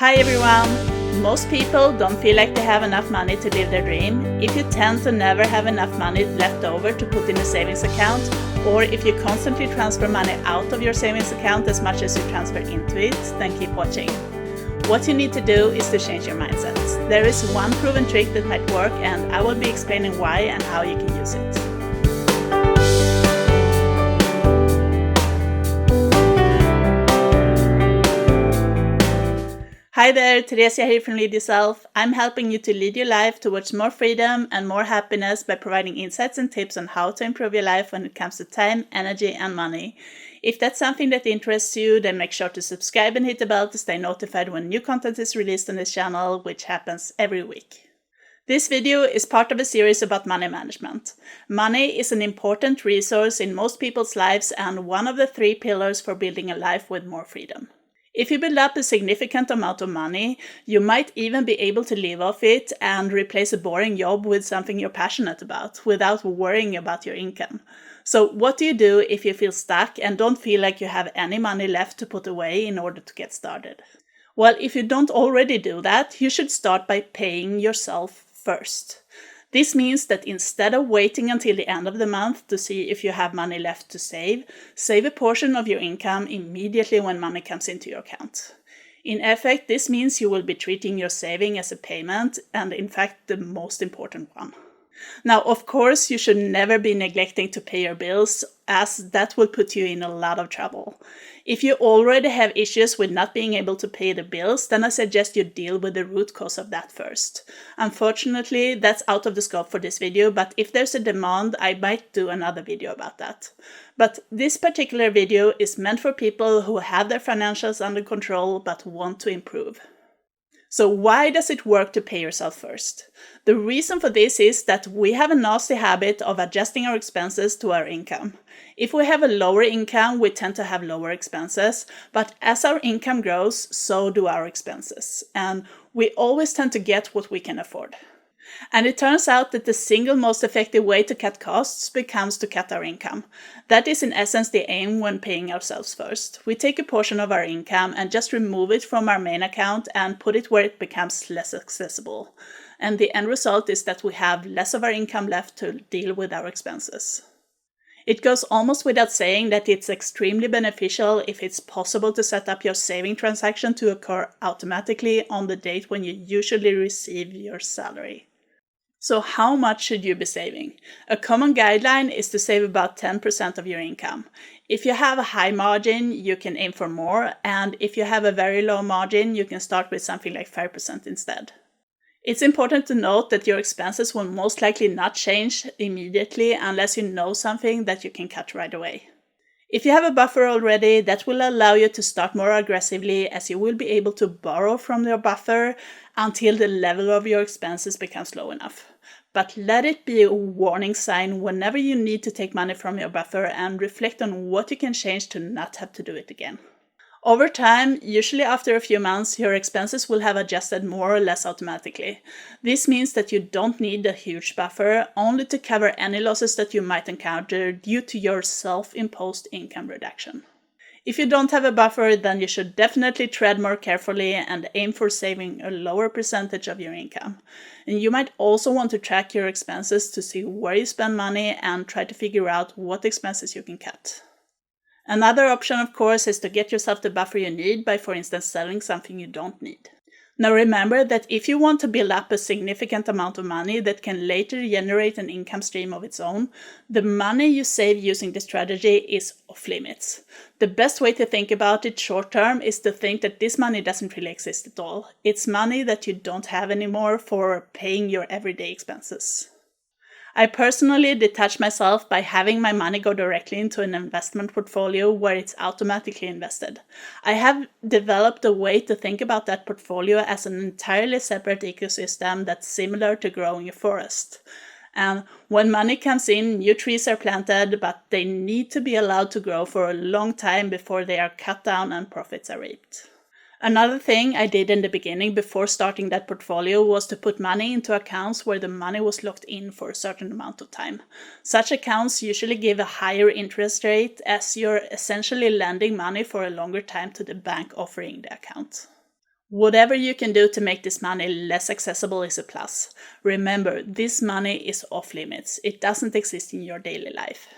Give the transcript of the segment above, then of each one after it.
Hi everyone! Most people don't feel like they have enough money to live their dream. If you tend to never have enough money left over to put in a savings account, or if you constantly transfer money out of your savings account as much as you transfer into it, then keep watching. What you need to do is to change your mindset. There is one proven trick that might work, and I will be explaining why and how you can use it. Hi there, Theresia here from Lead Yourself. I'm helping you to lead your life towards more freedom and more happiness by providing insights and tips on how to improve your life when it comes to time, energy, and money. If that's something that interests you, then make sure to subscribe and hit the bell to stay notified when new content is released on this channel, which happens every week. This video is part of a series about money management. Money is an important resource in most people's lives and one of the 3 pillars for building a life with more freedom. If you build up a significant amount of money, you might even be able to live off it and replace a boring job with something you're passionate about without worrying about your income. So what do you do if you feel stuck and don't feel like you have any money left to put away in order to get started? Well, if you don't already do that, you should start by paying yourself first. This means that instead of waiting until the end of the month to see if you have money left to save a portion of your income immediately when money comes into your account. In effect, this means you will be treating your saving as a payment and in fact the most important one. Now, of course, you should never be neglecting to pay your bills, as that will put you in a lot of trouble. If you already have issues with not being able to pay the bills, then I suggest you deal with the root cause of that first. Unfortunately, that's out of the scope for this video, but if there's a demand, I might do another video about that. But this particular video is meant for people who have their financials under control but want to improve. So why does it work to pay yourself first? The reason for this is that we have a nasty habit of adjusting our expenses to our income. If we have a lower income, we tend to have lower expenses, but as our income grows, so do our expenses. And we always tend to get what we can afford. And it turns out that the single most effective way to cut costs becomes to cut our income. That is in essence the aim when paying ourselves first. We take a portion of our income and just remove it from our main account and put it where it becomes less accessible. And the end result is that we have less of our income left to deal with our expenses. It goes almost without saying that it's extremely beneficial if it's possible to set up your saving transaction to occur automatically on the date when you usually receive your salary. So how much should you be saving? A common guideline is to save about 10% of your income. If you have a high margin, you can aim for more, and if you have a very low margin, you can start with something like 5% instead. It's important to note that your expenses will most likely not change immediately unless you know something that you can cut right away. If you have a buffer already, that will allow you to start more aggressively, as you will be able to borrow from your buffer until the level of your expenses becomes low enough. But let it be a warning sign whenever you need to take money from your buffer and reflect on what you can change to not have to do it again. Over time, usually after a few months, your expenses will have adjusted more or less automatically. This means that you don't need a huge buffer, only to cover any losses that you might encounter due to your self-imposed income reduction. If you don't have a buffer, then you should definitely tread more carefully and aim for saving a lower percentage of your income. And you might also want to track your expenses to see where you spend money and try to figure out what expenses you can cut. Another option, of course, is to get yourself the buffer you need by, for instance, selling something you don't need. Now remember that if you want to build up a significant amount of money that can later generate an income stream of its own, the money you save using this strategy is off limits. The best way to think about it short term is to think that this money doesn't really exist at all. It's money that you don't have anymore for paying your everyday expenses. I personally detach myself by having my money go directly into an investment portfolio where it's automatically invested. I have developed a way to think about that portfolio as an entirely separate ecosystem that's similar to growing a forest. And when money comes in, new trees are planted, but they need to be allowed to grow for a long time before they are cut down and profits are reaped. Another thing I did in the beginning before starting that portfolio was to put money into accounts where the money was locked in for a certain amount of time. Such accounts usually give a higher interest rate, as you're essentially lending money for a longer time to the bank offering the account. Whatever you can do to make this money less accessible is a plus. Remember, this money is off limits. It doesn't exist in your daily life.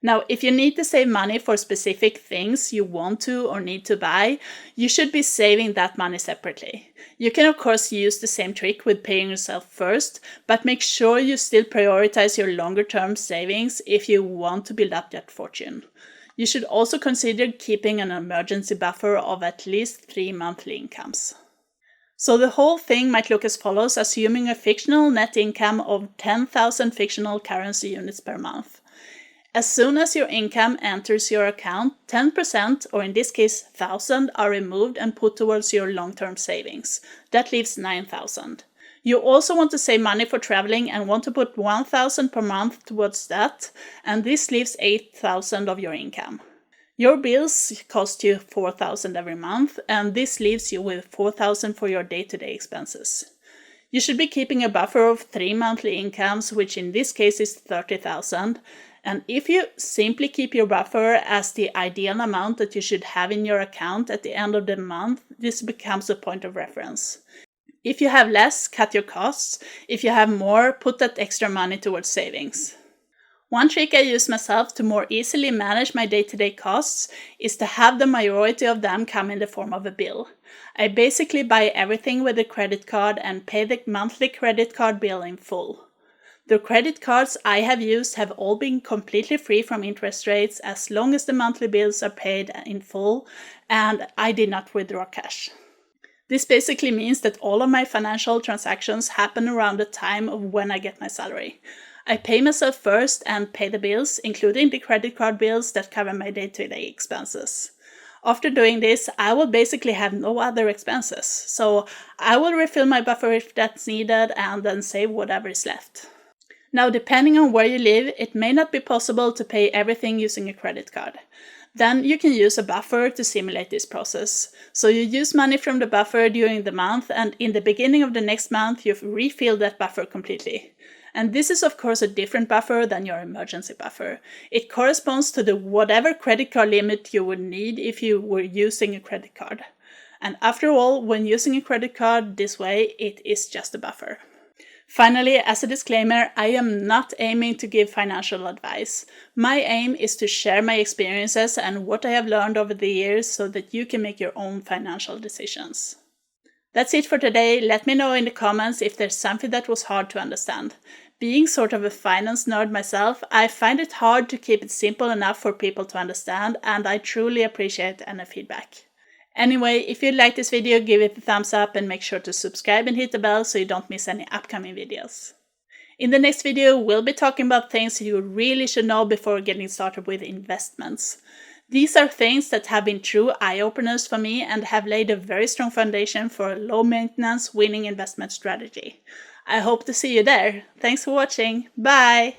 Now, if you need to save money for specific things you want to or need to buy, you should be saving that money separately. You can of course use the same trick with paying yourself first, but make sure you still prioritize your longer term savings if you want to build up that fortune. You should also consider keeping an emergency buffer of at least 3 monthly incomes. So the whole thing might look as follows, assuming a fictional net income of 10,000 fictional currency units per month. As soon as your income enters your account, 10%, or in this case 1,000, are removed and put towards your long-term savings. That leaves 9,000. You also want to save money for traveling and want to put 1,000 per month towards that, and this leaves 8,000 of your income. Your bills cost you 4,000 every month, and this leaves you with 4,000 for your day-to-day expenses. You should be keeping a buffer of 3 monthly incomes, which in this case is 30,000. And if you simply keep your buffer as the ideal amount that you should have in your account at the end of the month, this becomes a point of reference. If you have less, cut your costs. If you have more, put that extra money towards savings. One trick I use myself to more easily manage my day-to-day costs is to have the majority of them come in the form of a bill. I basically buy everything with a credit card and pay the monthly credit card bill in full. The credit cards I have used have all been completely free from interest rates as long as the monthly bills are paid in full and I did not withdraw cash. This basically means that all of my financial transactions happen around the time of when I get my salary. I pay myself first and pay the bills, including the credit card bills that cover my day-to-day expenses. After doing this, I will basically have no other expenses, so I will refill my buffer if that's needed and then save whatever is left. Now, depending on where you live, it may not be possible to pay everything using a credit card. Then you can use a buffer to simulate this process. So you use money from the buffer during the month, and in the beginning of the next month, you refill that buffer completely. And this is of course a different buffer than your emergency buffer. It corresponds to the whatever credit card limit you would need if you were using a credit card. And after all, when using a credit card this way, it is just a buffer. Finally, as a disclaimer, I am not aiming to give financial advice. My aim is to share my experiences and what I have learned over the years so that you can make your own financial decisions. That's it for today. Let me know in the comments if there's something that was hard to understand. Being sort of a finance nerd myself, I find it hard to keep it simple enough for people to understand, and I truly appreciate any feedback. Anyway, if you like this video, give it a thumbs up and make sure to subscribe and hit the bell so you don't miss any upcoming videos. In the next video, we'll be talking about things you really should know before getting started with investments. These are things that have been true eye-openers for me and have laid a very strong foundation for a low-maintenance, winning investment strategy. I hope to see you there. Thanks for watching. Bye!